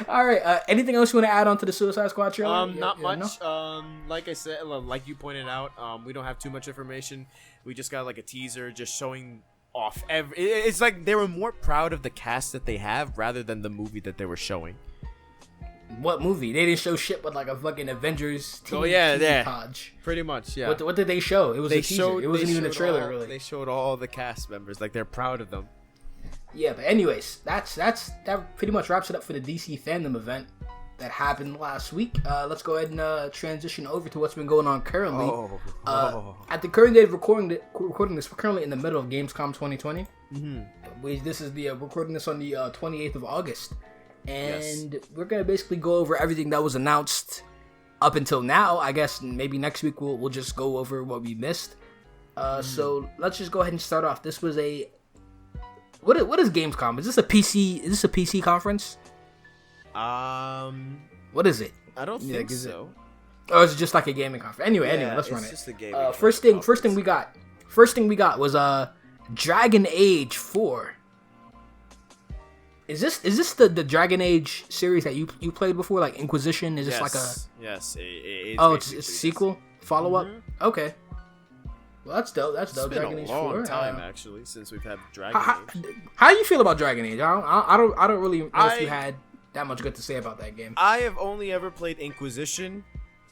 All right. Anything else you want to add on to the Suicide Squad trailer? Not much. No? Like I said, like you pointed out, we don't have too much information. We just got like a teaser, just showing off. It's like they were more proud of the cast that they have rather than the movie that they were showing. What movie? They didn't show shit but like a fucking Avengers team. Oh yeah. Podge. Pretty much, yeah. What did they show? It was a teaser. It wasn't even a trailer, really. They showed all the cast members, like they're proud of them. Yeah, but anyways, that pretty much wraps it up for the DC FanDome event that happened last week. Let's go ahead and transition over to what's been going on currently. At the current date of recording this, we're currently in the middle of Gamescom 2020. Mm-hmm. This is we're recording this on the 28th of August. And we're going to basically go over everything that was announced up until now. I guess maybe next week we'll just go over what we missed. So let's just go ahead and start off. This was what is Gamescom? Is this a PC conference? What is it? I don't think so. Or is it just like a gaming conference? Anyway, let's run it. Just a gaming first thing we got was Dragon Age 4. Is this the Dragon Age series that you played before, like Inquisition? Is this like a it's a sequel, follow up? Mm-hmm. Okay, well that's dope. That's dope. Dragon Age 4. It's been a long time actually since we've had Dragon Age. How do you feel about Dragon Age? I don't really know if you had that much good to say about that game. I have only ever played Inquisition,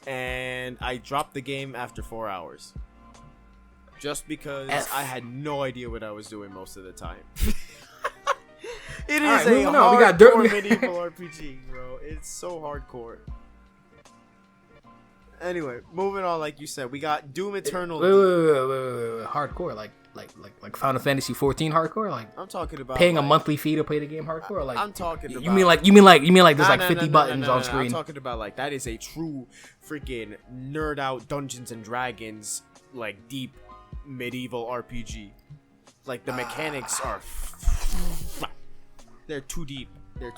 and I dropped the game after 4 hours, just because I had no idea what I was doing most of the time. It is hardcore medieval RPG, bro. It's so hardcore. Anyway, moving on. Like you said, we got Doom Eternal. Wait. Hardcore, like Final Fantasy 14 hardcore. Like I'm talking about paying a monthly fee to play the game hardcore. Like I'm talking about. You mean like there's 50 buttons on screen. I'm talking about like that is a true freaking nerd out Dungeons and Dragons like deep medieval RPG. Like the mechanics are. They're too deep. They're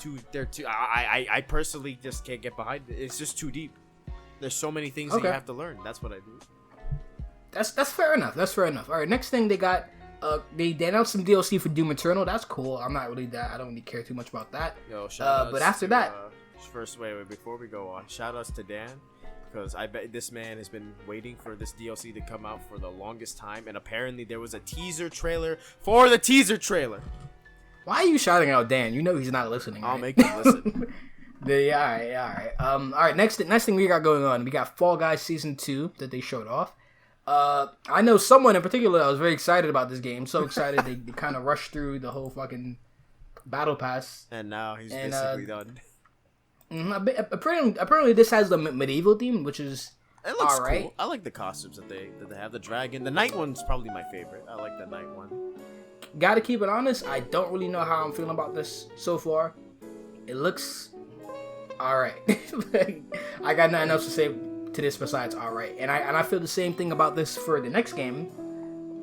too. I personally just can't get behind it. It's just too deep. There's so many things that you have to learn. That's what I do. That's fair enough. All right, next thing they got. They announced some DLC for Doom Eternal. That's cool. I don't really care too much about that. Yo, shout but after that, first wait, before we go on, shout outs to Dan, because I bet this man has been waiting for this DLC to come out for the longest time, and apparently there was a teaser trailer for the teaser trailer. Why are you shouting out Dan? You know he's not listening. I'll make him listen. All right. All right. Next thing we got going on, we got Fall Guys Season 2 that they showed off. I know someone in particular that was very excited about this game. So excited they kind of rushed through the whole fucking battle pass. And now he's basically done. Apparently this has the medieval theme, which is it looks all right. Cool. I like the costumes that they have. The dragon, the night one's probably my favorite. I like the night one. Gotta keep it honest, I don't really know how I'm feeling about this so far. It looks alright. I got nothing else to say to this besides alright. And I feel the same thing about this for the next game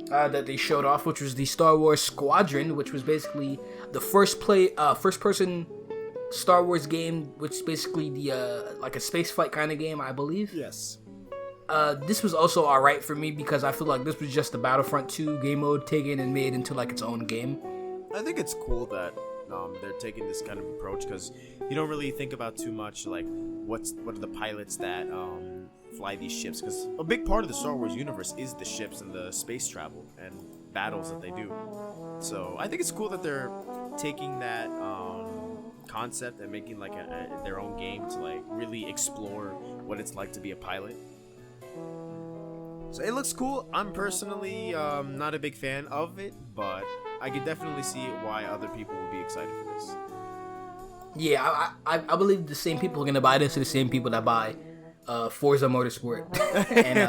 that they showed off, which was the Star Wars Squadron, which was basically the first person Star Wars game, which is basically the like a space fight kind of game, I believe. Yes. This was also alright for me because I feel like this was just the Battlefront 2 game mode taken and made into like its own game. I think it's cool that they're taking this kind of approach because you don't really think about too much like what are the pilots that fly these ships, because a big part of the Star Wars universe is the ships and the space travel and battles that they do. So I think it's cool that they're taking that concept and making like their own game to like really explore what it's like to be a pilot. So it looks cool. I'm personally not a big fan of it, but I could definitely see why other people would be excited for this. Yeah, I believe the same people are gonna buy this are the same people that buy Forza Motorsport and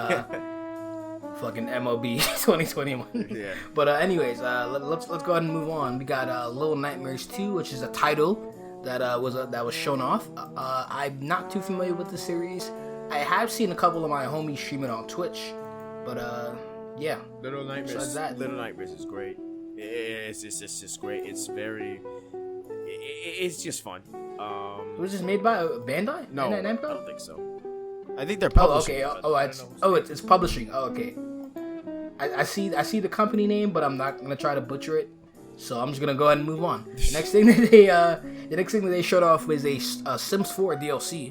fucking MLB 2021. Yeah. But anyways, let's go ahead and move on. We got Little Nightmares 2, which is a title that was shown off. I'm not too familiar with the series. I have seen a couple of my homies stream it on Twitch, but yeah. Little Nightmares is great. It's just great. It's just fun. Was this made by Bandai? No, Bandai Namco? I don't think so. I think they're publishing. It's publishing. Oh, okay. I see the company name, but I'm not gonna try to butcher it. So I'm just gonna go ahead and move on. The next thing that they showed off was a Sims 4 DLC,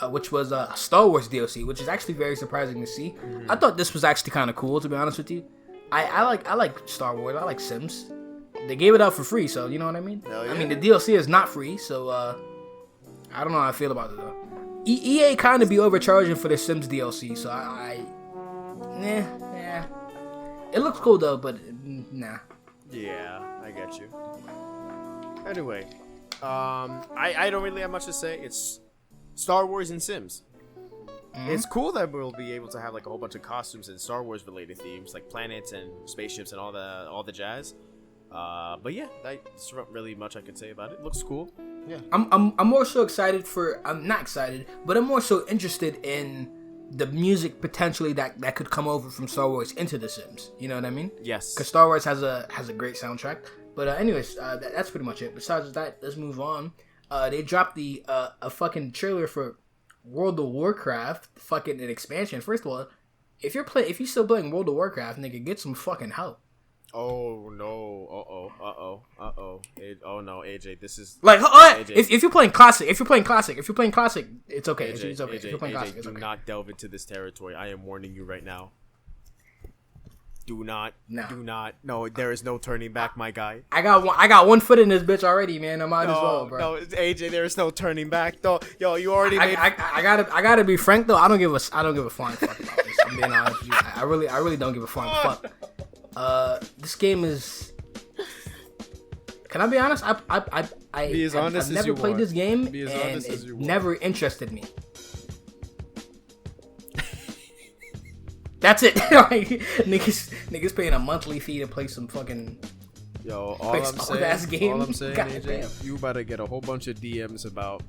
which was a Star Wars DLC, which is actually very surprising to see. I thought this was actually kind of cool, to be honest with you. I like Star Wars. I like Sims. They gave it out for free, so you know what I mean. Yeah. I mean, the DLC is not free, so I don't know how I feel about it though. EA kind of be overcharging for the Sims DLC, so yeah. It looks cool though, but nah. Yeah, I get you. Anyway, I don't really have much to say. It's Star Wars and Sims. Mm-hmm. It's cool that we'll be able to have like a whole bunch of costumes and Star Wars related themes, like planets and spaceships and all the jazz. But yeah, that's not really much I can say about it. Looks cool. Yeah. I'm more so excited for. I'm not excited, but I'm more so interested in the music potentially that could come over from Star Wars into The Sims. You know what I mean? Yes. Because Star Wars has a great soundtrack. But anyways, that's pretty much it. Besides that, let's move on. They dropped a fucking trailer for World of Warcraft, fucking an expansion. First of all, if you're still playing World of Warcraft, nigga, get some fucking help. Oh no! Oh no, AJ, this is like AJ. If you're playing classic, it's okay. AJ, it's okay. AJ, if you're playing classic, it's do okay. not delve into this territory. I am warning you right now. Do not. No, there is no turning back, my guy. I got one foot in this bitch already, man. I might as well, bro. No, AJ, there is no turning back. Though, yo, you already made. I gotta be frank though. I don't give a flying fuck about this. I'm being honest with you. I really don't give a flying fuck. This game is. Can I be honest? I've never played this game, and it never interested me. That's it. Like, niggas paying a monthly fee to play some fucking. Yo, all I'm saying, AJ, you about to get a whole bunch of DMs about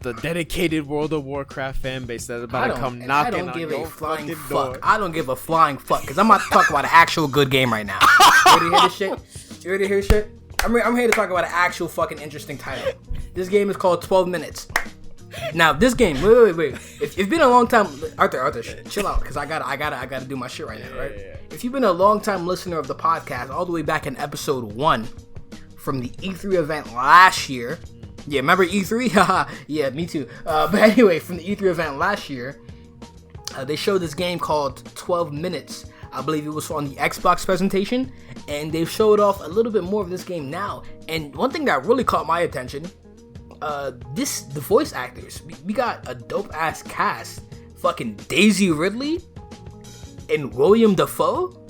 the dedicated World of Warcraft fan base that's about to come knocking on your fucking door. I don't give a flying fuck, because I'm about to talk about an actual good game right now. You ready to hear this shit? You ready to hear shit? I'm here to talk about an actual fucking interesting title. This game is called 12 Minutes. Now, this game, wait. If it's been a long time, Arthur, chill out, because I gotta do my shit right now, right? Yeah. If you've been a long time listener of the podcast, all the way back in episode 1 from the E3 event last year. Yeah, remember E3? Haha, yeah, me too. But anyway, from the E3 event last year, they showed this game called 12 Minutes. I believe it was on the Xbox presentation, and they've showed off a little bit more of this game now. And one thing that really caught my attention, the voice actors. We got a dope ass cast. Fucking Daisy Ridley and William Dafoe.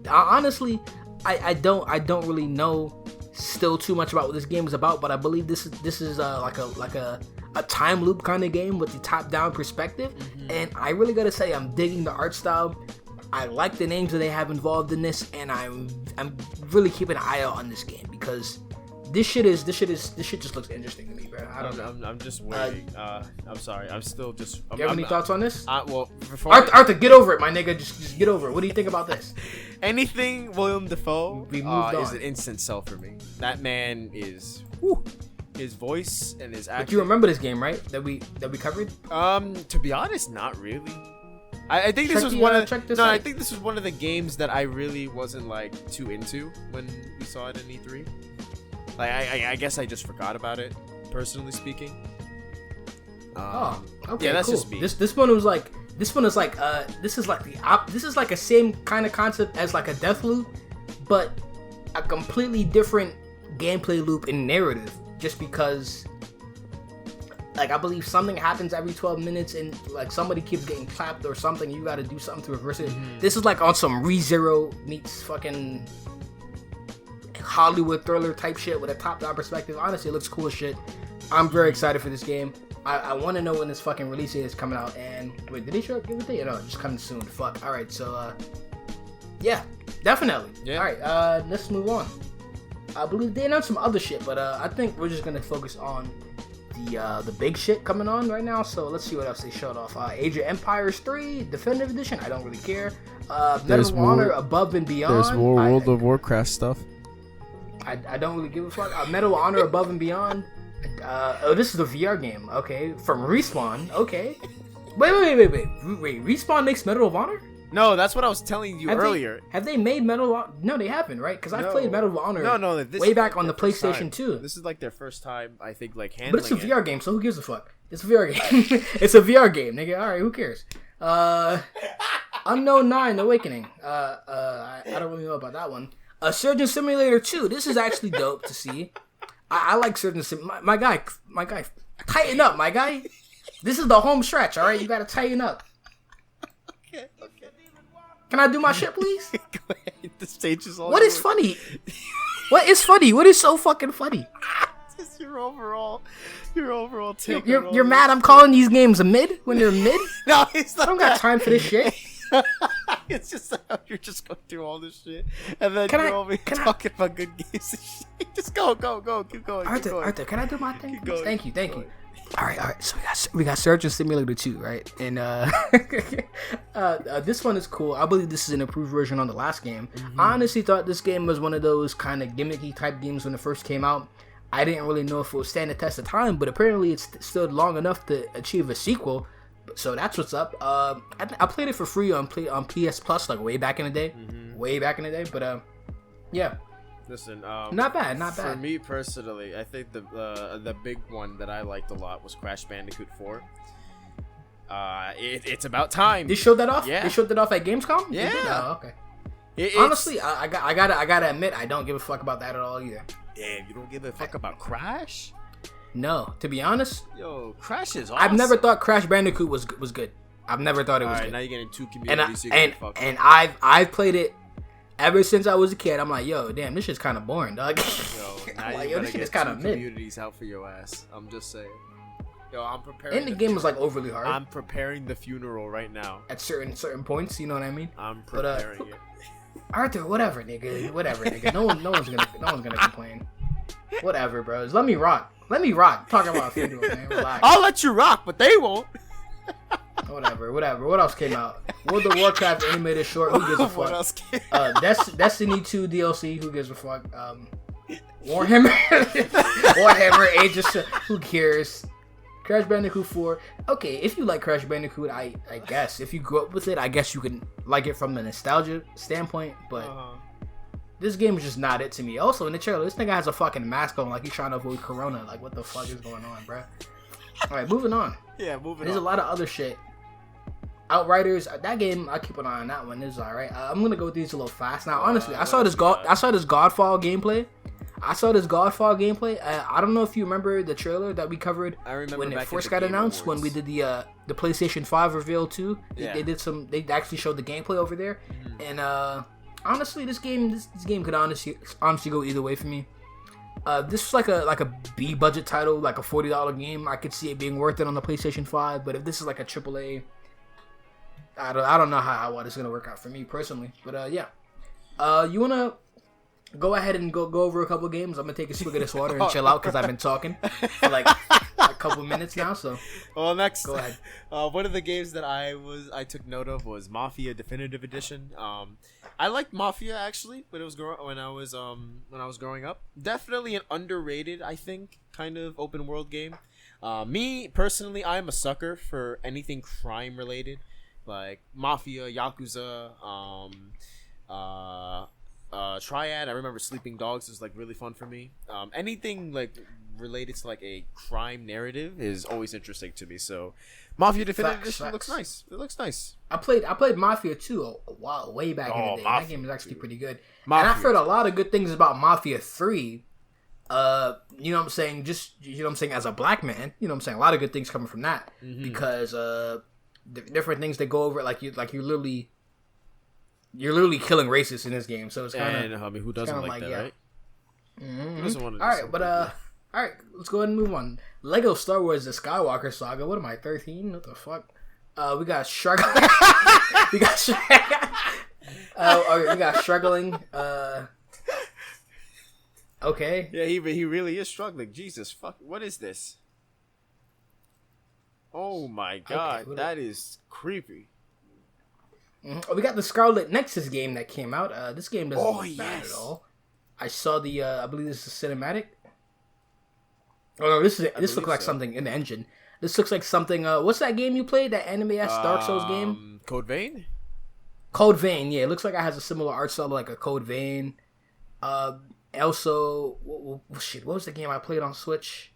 Honestly, I don't really know still too much about what this game is about, but I believe this is like a time loop kind of game with the top down perspective. Mm-hmm. And I really gotta say, I'm digging the art style. I like the names that they have involved in this, and I'm really keeping an eye out on this game because this shit just looks interesting to me, bro. I'm just waiting. I'm sorry. I'm still just. You have any thoughts on this? Arthur, get over it, my nigga. Just get over it. What do you think about this? Anything William Dafoe is an instant sell for me. That man is. Whew, His voice and his acting. But you remember this game, right? That we covered? To be honest, not really. I think this was one of I think this was one of the games that I really wasn't like too into when we saw it in E3. Like I guess I just forgot about it, personally speaking. Okay, yeah, that's cool. just me. This one is like this is like a same kind of concept as like a Deathloop, but a completely different gameplay loop and narrative. Just because, like, I believe something happens every 12 minutes and like somebody keeps getting clapped or something. You got to do something to reverse it. Mm-hmm. This is like on some ReZero meets fucking Hollywood thriller type shit with a top-down perspective. Honestly, it looks cool as shit. I'm very excited for this game. I want to know when this fucking release date is coming out. And wait, did they show give a date? No, just coming soon. Fuck. All right, so yeah, definitely. Yeah. All right, let's move on. I believe they announced some other shit, but I think we're just gonna focus on the big shit coming on right now. So let's see what else they showed off. Age of Empires 3 Definitive Edition. I don't really care. Medal of Honor Above and Beyond. There's more World of Warcraft stuff. I don't really give a fuck. Medal of Honor Above and Beyond. This is the VR game. Okay, from Respawn. Okay. Wait. Respawn makes Medal of Honor? No, that's what I was telling you earlier. Have they made Medal of Honor? No, they haven't, right? Because I played Medal of Honor way back on the PlayStation 2. This is like their first time, I think, like handling it. But it's a VR game, so who gives a fuck? It's a VR game. It's a VR game, nigga. All right, who cares? Unknown 9 Awakening. I don't really know about that one. Surgeon Simulator 2. This is actually dope to see. I like Surgeon Simulator. My guy. Tighten up, my guy. This is the home stretch, all right? You gotta tighten up. Okay. Can I do my shit, please? Go ahead. The stage is all. What is funny? What is funny? What is so fucking funny? Just your overall take. You're mad I'm calling these games a mid when they're mid? No, it's not. I don't got time for this shit. It's just you're just going through all this shit, and then you're over talking about good games and shit. Just go, keep going. Arthur, can I do my thing? Thank you. All right. So we got Surgeon Simulator 2, right? And this one is cool. I believe this is an improved version on the last game. Mm-hmm. I honestly thought this game was one of those kind of gimmicky type games when it first came out. I didn't really know if it would stand the test of time, but apparently it's stood long enough to achieve a sequel. So that's what's up. I played it for free on PS Plus like way back in the day. Mm-hmm. But yeah. Listen, not bad. For me personally, I think the big one that I liked a lot was Crash Bandicoot 4. It's about time. They showed that off. Yeah. They showed that off at Gamescom. Yeah. Oh, okay. Honestly, I gotta admit, I don't give a fuck about that at all either. Damn, you don't give a fuck about Crash? No, to be honest. Yo, Crash is awesome. I've never thought Crash Bandicoot was good. I've never thought it was good. Now you're getting two communities. And I've played it ever since I was a kid. I'm like, yo, damn, this shit's kind of boring, dog. Yo, now like, this shit is kind of mid. Communities out for your ass. I'm just saying. Yo, I'm preparing. And the game was like overly hard. I'm preparing the funeral right now. At certain points, you know what I mean? I'm preparing it. Arthur, whatever, nigga. No one's gonna complain. Whatever, bros. Let me rock. Talk about funeral, man. Relax. I'll let you rock, but they won't. Whatever. What else came out? World of Warcraft animated short. Who gives a fuck? What else came out? Destiny 2 DLC. Who gives a fuck? Warhammer Age of who cares? Crash Bandicoot 4. Okay, if you like Crash Bandicoot, I guess if you grew up with it, I guess you can like it from the nostalgia standpoint. But this game is just not it to me. Also, in the trailer, this nigga has a fucking mask on, like he's trying to avoid Corona. Like, what the fuck is going on, bruh? All right, moving on. Yeah, moving on. There's a lot of other shit. Outriders, that game, I keep an eye on that one. It's alright. I'm gonna go through these a little fast. Now, honestly, I saw this Godfall gameplay. I don't know if you remember the trailer that we covered when it first got announced. When we did the PlayStation 5 reveal too. Yeah. They actually showed the gameplay over there. Mm-hmm. And honestly, this game could honestly go either way for me. This was like a B budget title, like a $40 game. I could see it being worth it on the PlayStation 5. But if this is like a AAA, I don't know how well it's gonna work out for me personally. But yeah, you wanna go ahead and go over a couple games? I'm gonna take a swig of this water and chill out because I've been talking for like couple minutes now, so Well, next, go ahead. One of the games that I took note of was Mafia Definitive Edition. I liked Mafia actually when I was growing up. Definitely an underrated, I think, kind of open world game. Me personally, I'm a sucker for anything crime related, like Mafia, Yakuza, Triad. I remember Sleeping Dogs was like really fun for me. Anything like related to like a crime narrative is always interesting to me. So Mafia Definitive Edition looks nice. It looks nice. I played Mafia 2 a while, way back in the day. That game is actually pretty good. Mafia. And I've heard a lot of good things about Mafia 3. You know what I'm saying? Just, you know what I'm saying, as a black man, you know what I'm saying? A lot of good things coming from that. Mm-hmm. Because different things that go over, like you're literally killing racists in this game. So it's kind of, I mean, who doesn't like that, yeah. Right? Mm-hmm. Who doesn't want to all right, but all right, let's go ahead and move on. Lego Star Wars: The Skywalker Saga. What am I, 13? What the fuck? We got struggling. we got struggling. Okay. Yeah, he really is struggling. Jesus fuck! What is this? Oh my god, okay, that is creepy. Mm-hmm. We got the Scarlet Nexus game that came out. This game doesn't look bad at all. I saw the. I believe this is a cinematic. Oh no, this looks like something in the engine. This looks like something. What's that game you played? That anime-ass Dark Souls game? Code Vein. Code Vein. Yeah, it looks like it has a similar art style like a Code Vein. Also, what was the game I played on Switch?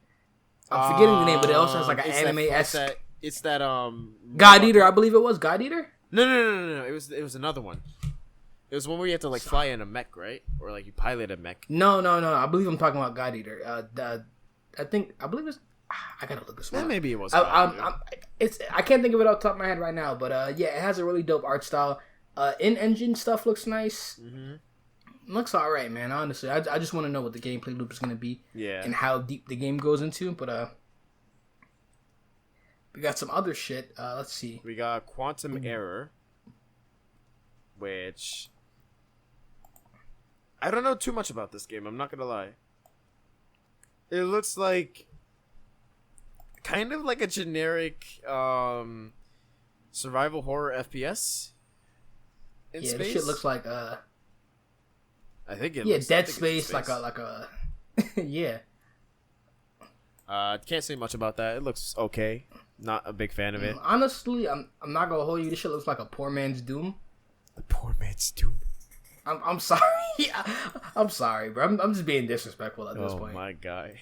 I'm forgetting the name, but it also has like an anime-esque. It's that God Eater, I believe it was God Eater. No. It was another one. It was one where you had to like fly in a mech, right? Or like you pilot a mech. No. I believe I'm talking about God Eater. I believe it's. I gotta look this one. Maybe it was. I can't think of it off the top of my head right now, but yeah, it has a really dope art style. In-engine stuff looks nice. Mm-hmm. Looks alright, man. Honestly, I just want to know what the gameplay loop is gonna be. Yeah. And how deep the game goes into, but we got some other shit. Let's see. We got Quantum Error, which I don't know too much about this game. I'm not gonna lie. It looks like kind of like a generic survival horror FPS. This shit looks like I think it. Yeah, looks, Dead Space, like a yeah. Can't say much about that. It looks okay. Not a big fan of it. Honestly, I'm not gonna hold you. This shit looks like a poor man's Doom. The poor man's Doom. I'm sorry. I'm sorry, bro. I'm just being disrespectful at this point. Oh my god.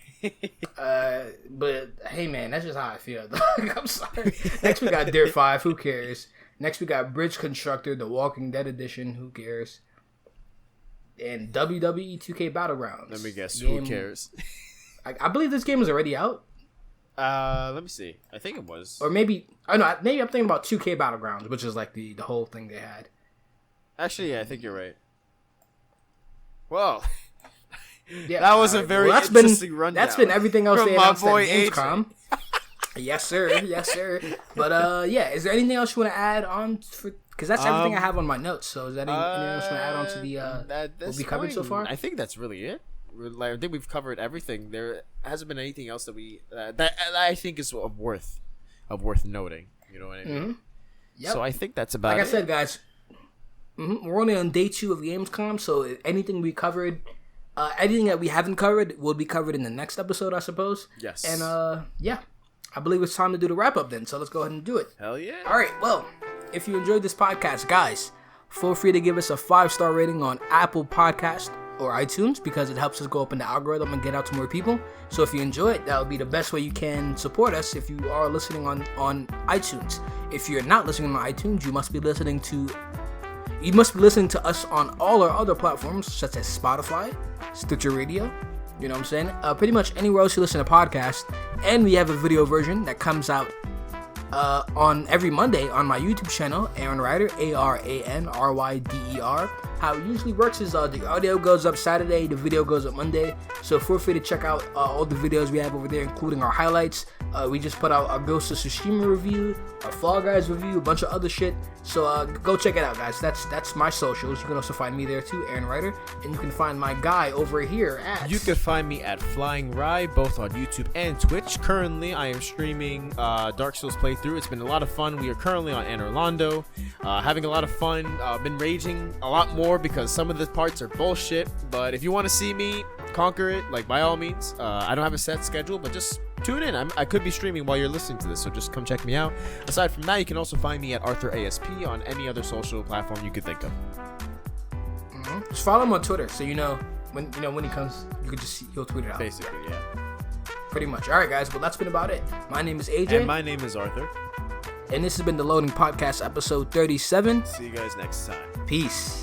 But hey, man, that's just how I feel. I'm sorry. Next we got Deer 5. Who cares? Next we got Bridge Constructor, The Walking Dead Edition. Who cares? And WWE 2K Battlegrounds. Let me guess. Who cares? I believe this game is already out. Let me see. I think it was. Or maybe I'm thinking about 2K Battlegrounds, which is like the whole thing they had. Actually, yeah, I think you're right. Well, yeah, that was a very interesting rundown. That's been everything else they announced at Gamescom. Yes, sir. But yeah, is there anything else you want to add on? Because that's everything I have on my notes. So is that anything else you want to add on to the what we covered so far? I think that's really it. I think we've covered everything. There hasn't been anything else that we that I think is of worth noting. You know what I mean? Mm-hmm. Yep. So I think that's about it. Like I said, guys, we're only on day 2 of Gamescom, so anything we covered, anything that we haven't covered will be covered in the next episode, I suppose. Yes. And yeah, I believe it's time to do the wrap up then. So let's go ahead and do it. Hell yeah! All right. Well, if you enjoyed this podcast, guys, feel free to give us a 5-star rating on Apple Podcast or iTunes because it helps us go up in the algorithm and get out to more people. So if you enjoy it, that would be the best way you can support us if you are listening on iTunes. If you're not listening on iTunes, you must be listening to us on all our other platforms such as Spotify, Stitcher Radio, you know what I'm saying? Pretty much anywhere else you listen to podcasts. And we have a video version that comes out on every Monday on my YouTube channel, Aaron Ryder, ARANRYDER. how it usually works is the audio goes up Saturday, the video goes up Monday. So feel free to check out all the videos we have over there, including our highlights. We just put out our Ghost of Tsushima review, our Fall Guys review, a bunch of other shit. So go check it out, guys. That's my socials. You can also find me there too, Aaron Ryder, and you can find my guy over here at. You can find me at Flying Rye, both on YouTube and Twitch. Currently, I am streaming Dark Souls playthrough. It's been a lot of fun. We are currently on Anor Londo, having a lot of fun. Been raging a lot more because some of the parts are bullshit. But if you want to see me conquer it, like by all means, I don't have a set schedule, but just tune in. I could be streaming while you're listening to this, so just come check me out. Aside from that, you can also find me at Arthur ASP on any other social platform you could think of. Just follow him on Twitter, so when he comes, you can just see, he'll tweet it out. Basically, yeah. Pretty much. All right, guys. Well, that's been about it. My name is AJ. And my name is Arthur. And this has been the Loading Podcast, episode 37. See you guys next time. Peace.